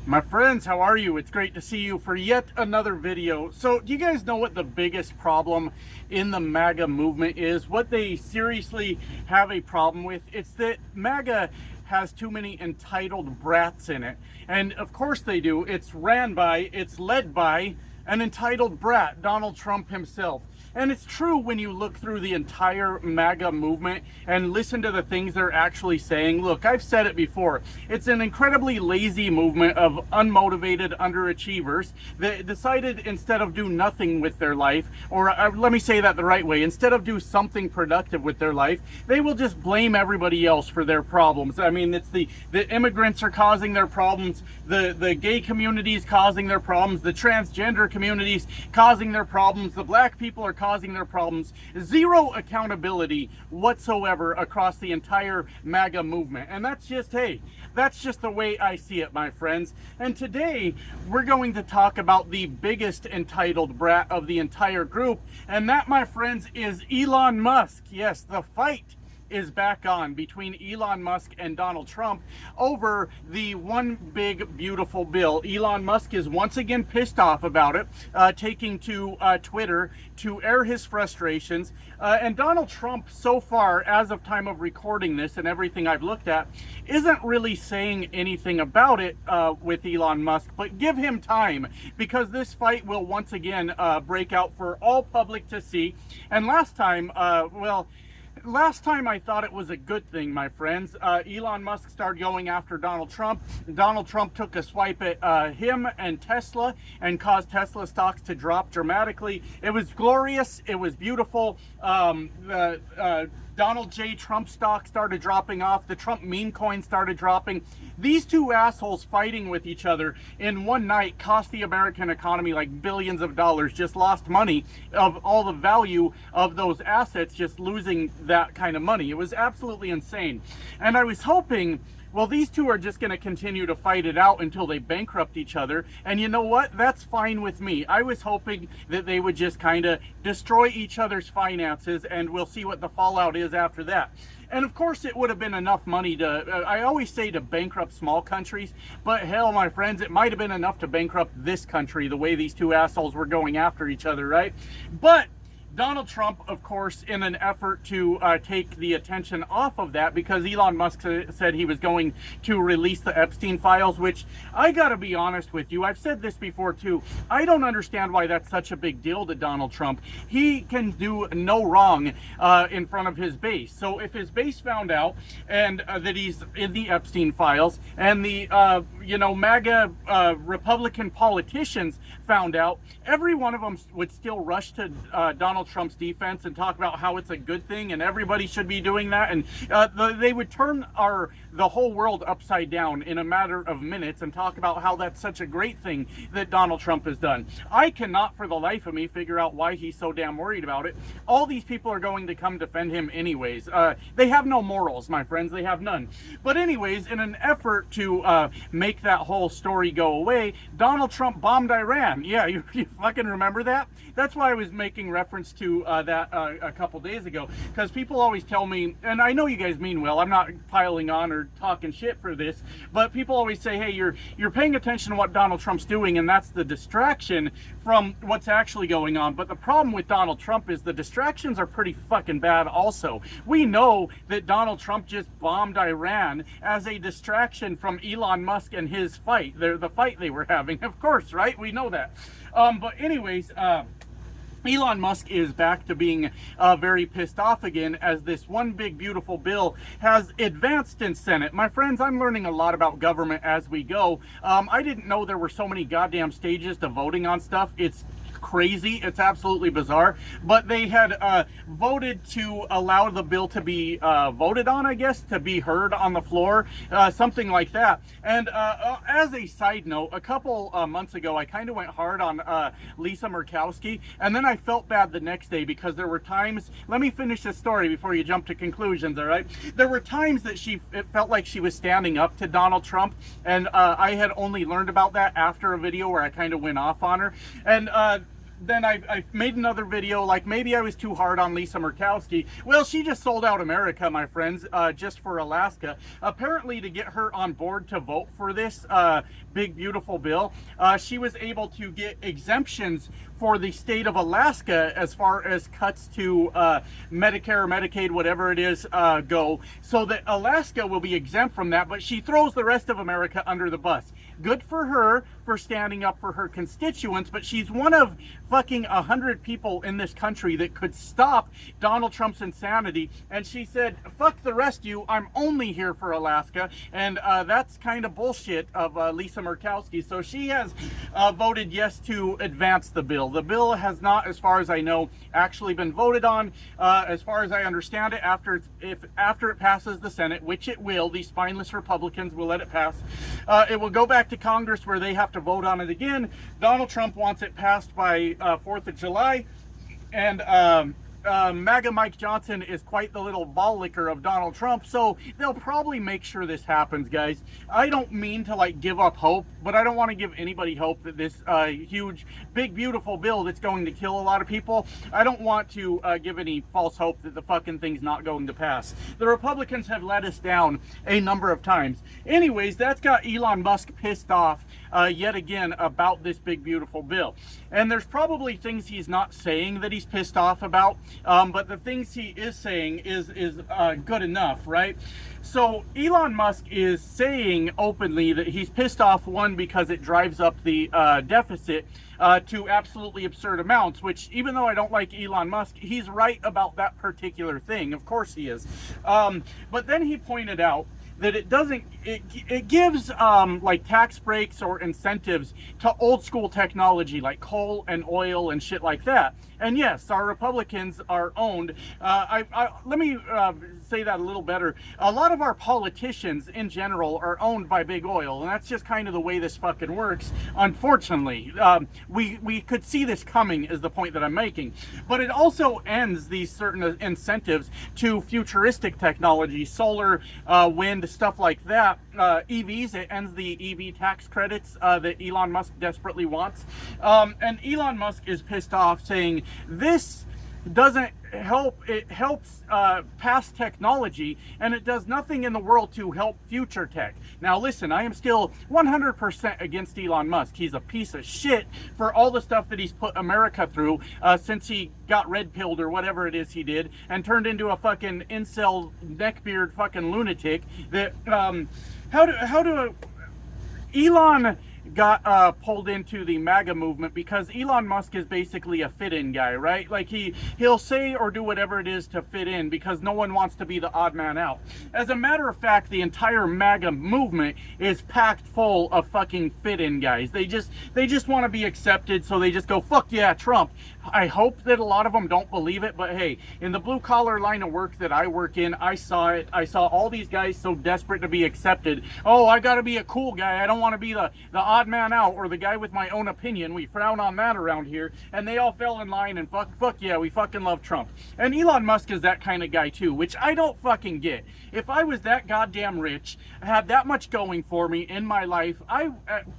My friends, how are you? It's great to see you for yet another video. So, do you guys know what the biggest problem in the MAGA movement is? What they seriously have a problem with? It's that MAGA has too many entitled brats in it. And of course they do. It's led by an entitled brat, Donald Trump himself. And it's true when you look through the entire MAGA movement and listen to the things they're actually saying. Look, I've said it before. It's an incredibly lazy movement of unmotivated underachievers that decided instead of do nothing with their life, or let me say that the right way, instead of do something productive with their life, they will just blame everybody else for their problems. I mean, it's the immigrants are causing their problems, the gay community is causing their problems, the transgender communities causing their problems, the black people are causing their problems. Zero accountability whatsoever across the entire MAGA movement. And that's just, hey, that's just the way I see it, my friends. And today we're going to talk about the biggest entitled brat of the entire group. And that, my friends, is Elon Musk. Yes, the fight is back on between Elon Musk and Donald Trump over the one big beautiful bill. Elon Musk is once again pissed off about it, taking to Twitter to air his frustrations. And Donald Trump, so far, as of time of recording this and everything I've looked at, isn't really saying anything about it with Elon Musk, but give him time, because this fight will once again break out for all public to see. And last time, last time I thought it was a good thing, my friends. Elon Musk started going after Donald Trump. Donald Trump took a swipe at him and Tesla and caused Tesla stocks to drop dramatically. It was glorious. It was beautiful. Donald J. Trump stock started dropping off. The Trump meme coin started dropping. These two assholes fighting with each other in one night cost the American economy like billions of dollars. Just lost money of all the value of those assets, just losing that kind of money. It was absolutely insane. And I was hoping, well, these two are just going to continue to fight it out until they bankrupt each other. And you know what? That's fine with me. I was hoping that they would just kind of destroy each other's finances, and we'll see what the fallout is after that. And of course, it would have been enough money to, I always say to bankrupt small countries, but hell, my friends, it might have been enough to bankrupt this country the way these two assholes were going after each other, right? But Donald Trump, of course, in an effort to take the attention off of that, because Elon Musk said he was going to release the Epstein files, which I gotta be honest with you, I've said this before too, I don't understand why that's such a big deal to Donald Trump. He can do no wrong in front of his base. So if his base found out and that he's in the Epstein files, and the MAGA Republican politicians found out, every one of them would still rush to Donald Trump's defense and talk about how it's a good thing and everybody should be doing that, and they would turn the whole world upside down in a matter of minutes and talk about how that's such a great thing that Donald Trump has done. I cannot for the life of me figure out why he's so damn worried about it. All these people are going to come defend him anyways. They have no morals, my friends. They have none. But anyways, in an effort to make that whole story go away, Donald Trump bombed Iran. Yeah, you fucking remember that? That's why I was making reference to that a couple days ago, because people always tell me, and I know you guys mean well, I'm not piling on or talking shit for this, but people always say, hey, you're paying attention to what Donald Trump's doing, and that's the distraction from what's actually going on. But the problem with Donald Trump is the distractions are pretty fucking bad also. We know that Donald Trump just bombed Iran as a distraction from Elon Musk and his fight, the fight they were having, of course, right? We know that. But anyways, Elon Musk is back to being very pissed off again, as this one big beautiful bill has advanced in Senate. My friends, I'm learning a lot about government as we go. I didn't know there were so many goddamn stages to voting on stuff. It's crazy. It's absolutely bizarre. But they had voted to allow the bill to be voted on, I guess, to be heard on the floor, something like that. And as a side note, a couple months ago, I kind of went hard on Lisa Murkowski, and then I felt bad the next day, because there were times, let me finish this story before you jump to conclusions, all right? There were times that it felt like she was standing up to Donald Trump, and I had only learned about that after a video where I kind of went off on her. And then I made another video, like maybe I was too hard on Lisa Murkowski. Well, she just sold out America, my friends, just for Alaska. Apparently, to get her on board to vote for this big, beautiful bill, she was able to get exemptions for the state of Alaska as far as cuts to Medicare or Medicaid, whatever it is, go, so that Alaska will be exempt from that, but she throws the rest of America under the bus. Good for her for standing up for her constituents, but she's one of fucking 100 people in this country that could stop Donald Trump's insanity, and she said, fuck the rest of you, I'm only here for Alaska, and that's kind of bullshit of Lisa Murkowski. So she has voted yes to advance the bill. The bill has not, as far as I know, actually been voted on. As far as I understand it, after it passes the Senate, which it will, these spineless Republicans will let it pass, it will go back to Congress where they have to vote on it again. Donald Trump wants it passed by 4th of July, and MAGA Mike Johnson is quite the little ball licker of Donald Trump, so they'll probably make sure this happens, guys. I don't mean to like give up hope, but I don't want to give anybody hope that this huge, big, beautiful bill that's going to kill a lot of people, I don't want to give any false hope that the fucking thing's not going to pass. The Republicans have let us down a number of times. Anyways, that's got Elon Musk pissed off yet again about this big, beautiful bill. And there's probably things he's not saying that he's pissed off about, but the things he is saying is good enough, right? So Elon Musk is saying openly that he's pissed off, one, because it drives up the deficit to absolutely absurd amounts, which, even though I don't like Elon Musk, he's right about that particular thing. Of course he is. But then he pointed out that it gives like tax breaks or incentives to old school technology like coal and oil and shit like that. And yes, our Republicans are owned. Let me say that a little better. A lot of our politicians in general are owned by big oil, and that's just kind of the way this fucking works. Unfortunately, we could see this coming, is the point that I'm making. But it also ends these certain incentives to futuristic technology, solar, wind, stuff like that. EVs, it ends the EV tax credits that Elon Musk desperately wants. And Elon Musk is pissed off, saying this doesn't help. It helps past technology, and it does nothing in the world to help future tech. Now listen, I am still 100% against Elon Musk. He's a piece of shit for all the stuff that he's put America through since he got red pilled or whatever it is he did and turned into a fucking incel neckbeard fucking lunatic. That Elon got pulled into the MAGA movement because Elon Musk is basically a fit-in guy, right? Like he'll say or do whatever it is to fit in because no one wants to be the odd man out. As a matter of fact, the entire MAGA movement is packed full of fucking fit-in guys. They just want to be accepted, so they just go, fuck yeah, Trump. I hope that a lot of them don't believe it, but hey, in the blue-collar line of work that I work in, I saw it. I saw all these guys so desperate to be accepted. Oh, I gotta be a cool guy. I don't want to be the odd man out or the guy with my own opinion. We frown on that around here. And they all fell in line and fuck yeah, we fucking love Trump. And Elon Musk is that kind of guy too, which I don't fucking get. If I was that goddamn rich, had that much going for me in my life, I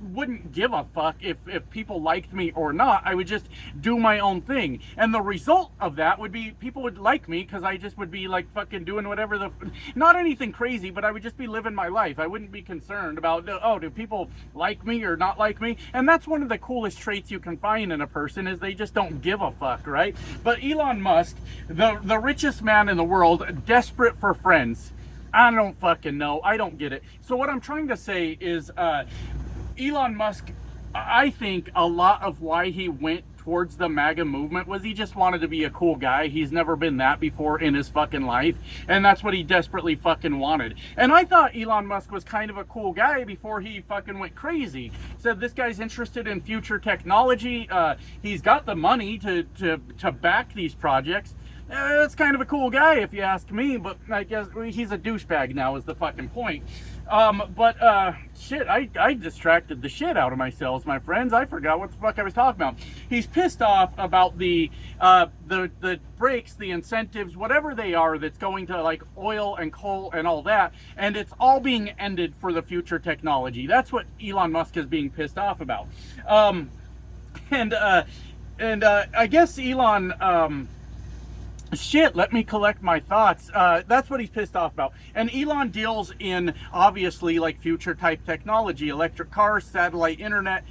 wouldn't give a fuck if people liked me or not. I would just do my own thing. And the result of that would be people would like me because I just would be like fucking doing whatever not anything crazy, but I would just be living my life. I wouldn't be concerned about, oh, do people like me or not like me? And that's one of the coolest traits you can find in a person, is they just don't give a fuck, right? But Elon Musk, the richest man in the world, desperate for friends. I don't fucking know. I don't get it. So what I'm trying to say is Elon Musk, I think a lot of why he went towards the MAGA movement was he just wanted to be a cool guy. He's never been that before in his fucking life, and that's what he desperately fucking wanted. And I thought Elon Musk was kind of a cool guy before he fucking went crazy. Said this guy's interested in future technology. He's got the money to back these projects. That's kind of a cool guy if you ask me, but I guess he's a douchebag now is the fucking point. Shit, I distracted the shit out of myself, my friends. I forgot what the fuck I was talking about. He's pissed off about the breaks, the incentives, whatever they are, that's going to like oil and coal and all that, and it's all being ended for the future technology. That's what Elon Musk is being pissed off about. And I guess Elon, shit, let me collect my thoughts. That's what he's pissed off about. And Elon deals in, obviously, like future type technology, electric cars, satellite internet,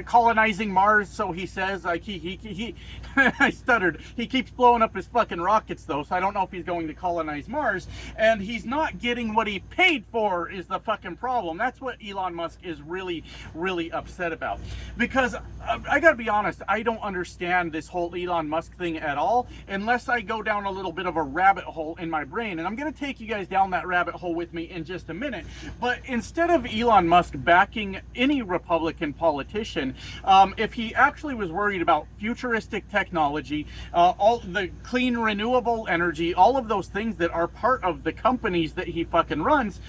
colonizing Mars. So he says, like he I stuttered. He keeps blowing up his fucking rockets though, so I don't know if he's going to colonize Mars. And he's not getting what he paid for is the fucking problem. That's what Elon Musk is really, really upset about. Because I gotta be honest, I don't understand this whole Elon Musk thing at all, unless I go down a little bit of a rabbit hole in my brain. And I'm going to take you guys down that rabbit hole with me in just a minute. But instead of Elon Musk backing any Republican politician, if he actually was worried about futuristic technology, all the clean renewable energy, all of those things that are part of the companies that he fucking runs,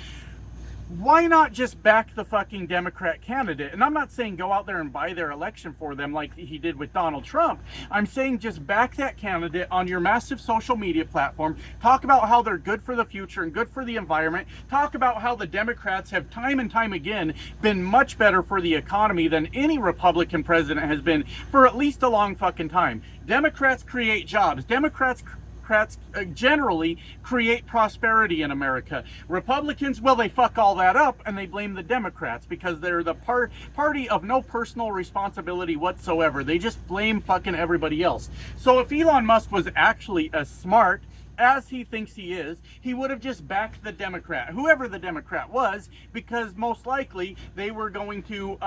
why not just back the fucking Democrat candidate? And I'm not saying go out there and buy their election for them like he did with Donald Trump. I'm saying just back that candidate on your massive social media platform. Talk about how they're good for the future and good for the environment. Talk about how the Democrats have time and time again been much better for the economy than any Republican president has been for at least a long fucking time. Democrats create jobs. Democrats generally create prosperity in America. Republicans, well, they fuck all that up and they blame the Democrats because they're the party of no personal responsibility whatsoever. They just blame fucking everybody else. So if Elon Musk was actually as smart as he thinks he is, he would have just backed the Democrat, whoever the Democrat was, because most likely they were going to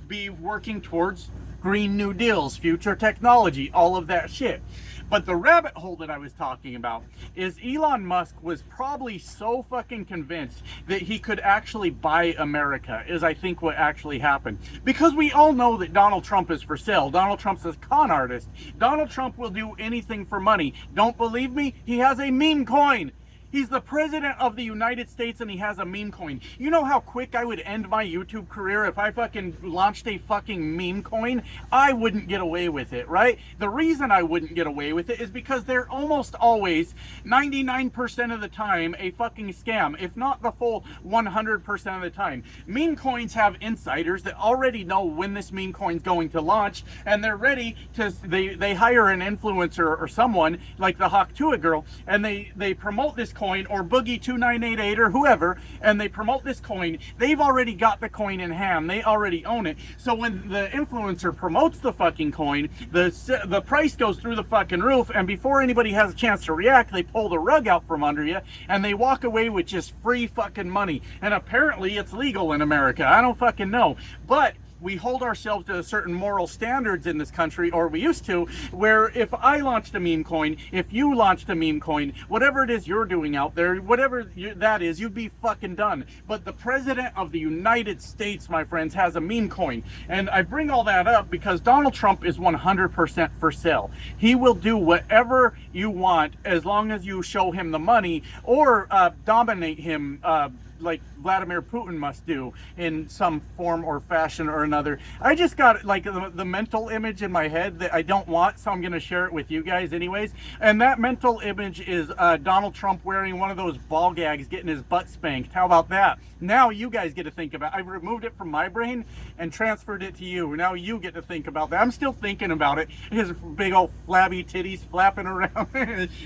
be working towards Green New Deals, future technology, all of that shit. But the rabbit hole that I was talking about is Elon Musk was probably so fucking convinced that he could actually buy America, is I think what actually happened. Because we all know that Donald Trump is for sale. Donald Trump's a con artist. Donald Trump will do anything for money. Don't believe me? He has a meme coin. He's the president of the United States and he has a meme coin. You know how quick I would end my YouTube career if I fucking launched a fucking meme coin? I wouldn't get away with it, right? The reason I wouldn't get away with it is because they're almost always 99% of the time a fucking scam, if not the full 100% of the time. Meme coins have insiders that already know when this meme coin's going to launch, and they're ready to, they hire an influencer or someone like the Hawk Tuah girl, and they promote this coin, or Boogie 2988 or whoever, and they promote this coin. They've already got the coin in hand. They already own it. So when the influencer promotes the fucking coin, the price goes through the fucking roof, and before anybody has a chance to react, they pull the rug out from under you and they walk away with just free fucking money. And apparently it's legal in America. I don't fucking know. But we hold ourselves to certain moral standards in this country, or we used to, where if I launched a meme coin, if you launched a meme coin, whatever it is you're doing out there, whatever that is, you'd be fucking done. But the president of the United States, my friends, has a meme coin. And I bring all that up because Donald Trump is 100% for sale. He will do whatever you want as long as you show him the money, or dominate him, like Vladimir Putin must do in some form or fashion or another. I just got like the mental image in my head that I don't want, so I'm going to share it with you guys anyways. And that mental image is Donald Trump wearing one of those ball gags, getting his butt spanked. How about that? Now you guys get to think about it. I've removed it from my brain and transferred it to you. Now you get to think about that. I'm still thinking about it. His big old flabby titties flapping around,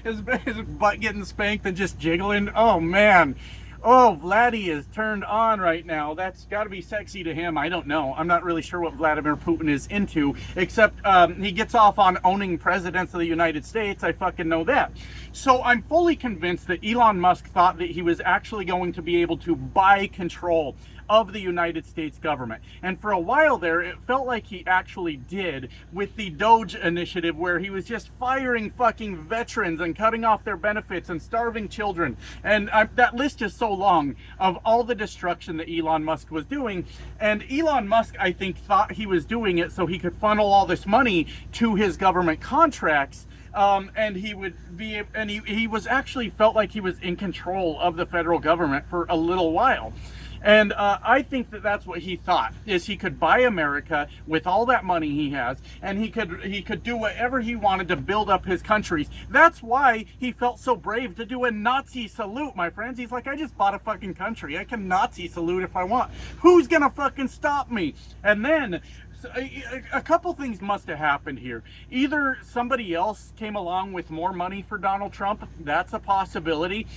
his butt getting spanked and just jiggling. Oh man. Oh, Vladdy is turned on right now. That's got to be sexy to him. I don't know. I'm not really sure what Vladimir Putin is into, except he gets off on owning presidents of the United States. I fucking know that. So I'm fully convinced that Elon Musk thought that he was actually going to be able to buy control of the United States government. And for a while there, it felt like he actually did with the Doge initiative, where he was just firing fucking veterans and cutting off their benefits and starving children. And that list is so long of all the destruction that Elon Musk was doing. And Elon Musk, I think, thought he was doing it so he could funnel all this money to his government contracts. And he would be, and he was actually felt like he was in control of the federal government for a little while. And I think that that's what he thought, is he could buy America with all that money he has, and he could do whatever he wanted to build up his countries. That's why he felt so brave to do a Nazi salute, my friends. He's like, I just bought a fucking country. I can Nazi salute if I want. Who's gonna fucking stop me? And then So a couple things must have happened here. Either somebody else came along with more money for Donald Trump. That's a possibility.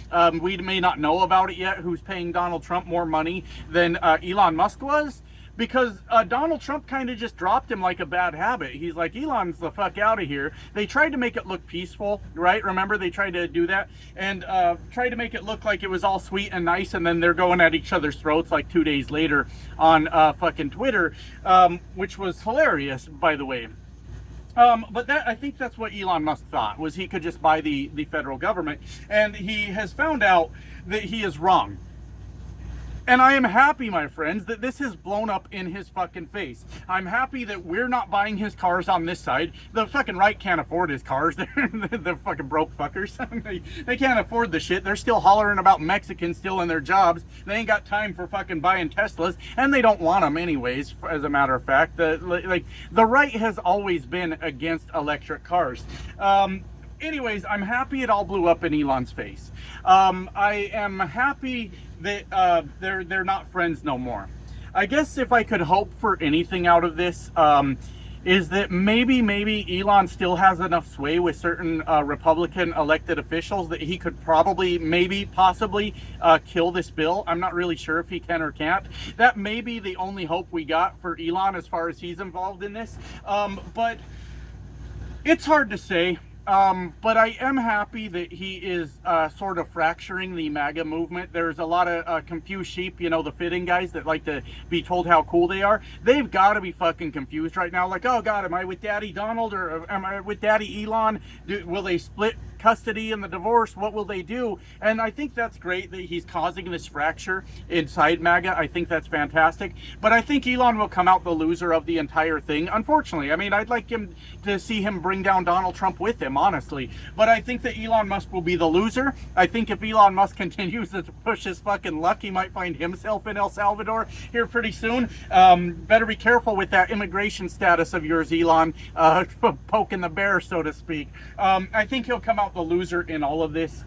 We may not know about it yet, who's paying Donald Trump more money than Elon Musk was. Because Donald Trump kind of just dropped him like a bad habit. He's like, Elon's the fuck out of here. They tried to make it look peaceful, right? Remember, they tried to do that and tried to make it look like it was all sweet and nice, and then they're going at each other's throats like 2 days later on fucking Twitter, which was hilarious, by the way. But I think that's what Elon Musk thought, was he could just buy the federal government, and he has found out that he is wrong. And I am happy, my friends, that this has blown up in his fucking face. I'm happy that we're not buying his cars on this side. The fucking right can't afford his cars. They're fucking broke fuckers. They can't afford the shit. They're still hollering about Mexicans still in their jobs. They ain't got time for fucking buying Teslas, and they don't want them anyways, as a matter of fact. The right has always been against electric cars. Anyways, I'm happy it all blew up in Elon's face. I am happy that they're not friends no more. I guess if I could hope for anything out of this, is that maybe Elon still has enough sway with certain Republican elected officials that he could probably, possibly kill this bill. I'm not really sure if he can or can't. That may be the only hope we got for Elon as far as he's involved in this. But it's hard to say. But I am happy that he is sort of fracturing the MAGA movement. There's a lot of confused sheep, you know, the fitting guys that like to be told how cool they are. They've got to be fucking confused right now. Like, oh God, am I with Daddy Donald or am I with Daddy Elon? Will they split custody and the divorce? What will they do? And I think that's great that he's causing this fracture inside MAGA. I think that's fantastic. But I think Elon will come out the loser of the entire thing, unfortunately. I mean, I'd like him to see him bring down Donald Trump with him, honestly. But I think that Elon Musk will be the loser. I think if Elon Musk continues to push his fucking luck, he might find himself in El Salvador here pretty soon. Better be careful with that immigration status of yours, Elon, poking the bear, so to speak. I think he'll come out the loser in all of this.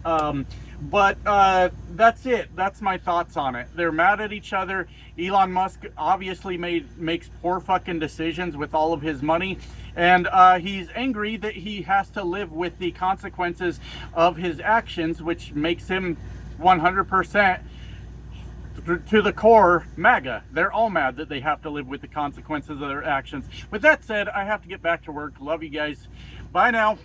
But that's it. That's my thoughts on it. They're mad at each other. Elon Musk obviously makes poor fucking decisions with all of his money, and he's angry that he has to live with the consequences of his actions, which makes him 100% to the core MAGA. They're all mad that they have to live with the consequences of their actions. With that said, I have to get back to work. Love you guys. Bye now.